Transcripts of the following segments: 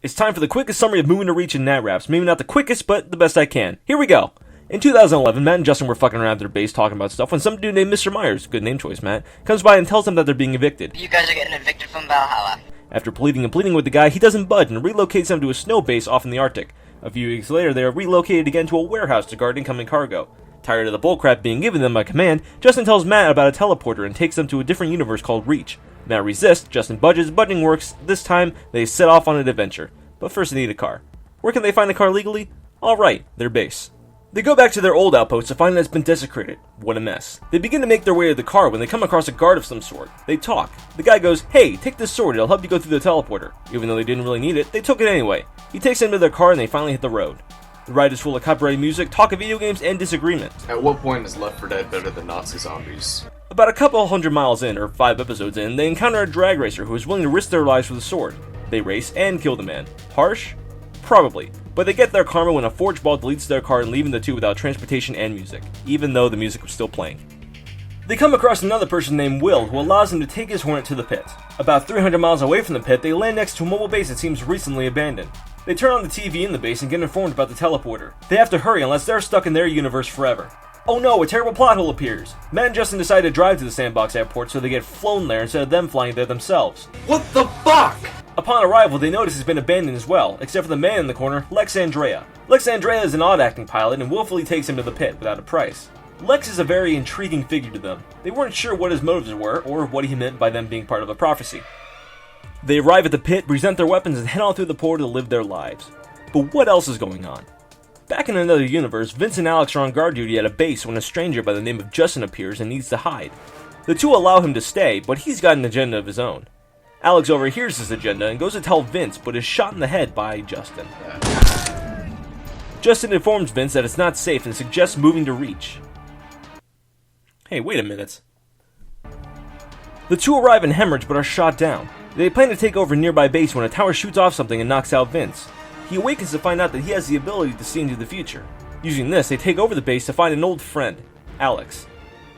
It's time for the quickest summary of Moving to Reach in Nat Raps. Maybe not the quickest, but the best I can. Here we go. In 2011, Matt and Justin were fucking around at their base talking about stuff when some dude named Mr. Myers, good name choice, Matt, comes by and tells them that they're being evicted. You guys are getting evicted from Valhalla. After pleading and pleading with the guy, he doesn't budge and relocates them to a snow base off in the Arctic. A few weeks later, they are relocated again to a warehouse to guard incoming cargo. Tired of the bullcrap being given them by command, Justin tells Matt about a teleporter and takes them to a different universe called Reach. Matt resists, Justin budges, budging works. This time, they set off on an adventure. But first they need a car. Where can they find a car legally? Alright, their base. They go back to their old outpost to find that it's been desecrated. What a mess. They begin to make their way to the car when they come across a guard of some sort. They talk. The guy goes, "Hey, take this sword, it'll help you go through the teleporter." Even though they didn't really need it, they took it anyway. He takes them to their car and they finally hit the road. The ride is full of copyrighted music, talk of video games, and disagreement. At what point is Left 4 Dead better than Nazi zombies? About a couple hundred miles in, or 5 episodes in, they encounter a drag racer who is willing to risk their lives for the sword. They race and kill the man. Harsh? Probably. But they get their karma when a forge ball deletes their car and leaving the two without transportation and music, even though the music was still playing. They come across another person named Will who allows them to take his Hornet to the pit. About 300 miles away from the pit, they land next to a mobile base that seems recently abandoned. They turn on the TV in the base and get informed about the teleporter. They have to hurry unless they're stuck in their universe forever. Oh no, a terrible plot hole appears. Matt and Justin decide to drive to the sandbox airport so they get flown there instead of them flying there themselves. What the fuck? Upon arrival, they notice it's been abandoned as well, except for the man in the corner, Lex Andrea. Lex Andrea is an odd-acting pilot and willfully takes him to the pit without a price. Lex is a very intriguing figure to them. They weren't sure what his motives were, or what he meant by them being part of a prophecy. They arrive at the pit, present their weapons, and head on through the portal to live their lives. But what else is going on? Back in another universe, Vince and Alex are on guard duty at a base when a stranger by the name of Justin appears and needs to hide. The two allow him to stay, but he's got an agenda of his own. Alex overhears his agenda and goes to tell Vince, but is shot in the head by Justin. Justin informs Vince that it's not safe and suggests moving to Reach. Hey, wait a minute. The two arrive in Hemorrhage but are shot down. They plan to take over a nearby base when a tower shoots off something and knocks out Vince. He awakens to find out that he has the ability to see into the future. Using this, they take over the base to find an old friend, Alex.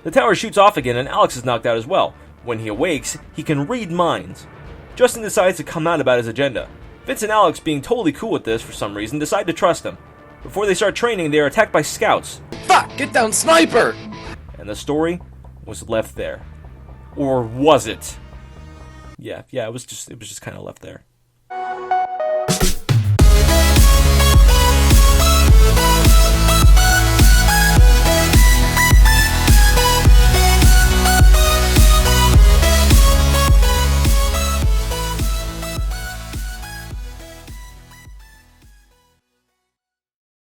The tower shoots off again and Alex is knocked out as well. When he awakes, he can read minds. Justin decides to come out about his agenda. Vince and Alex, being totally cool with this for some reason, decide to trust him. Before they start training, they are attacked by scouts. Fuck! Get down, sniper! And the story was left there. Or was it? Yeah, it was just kind of left there.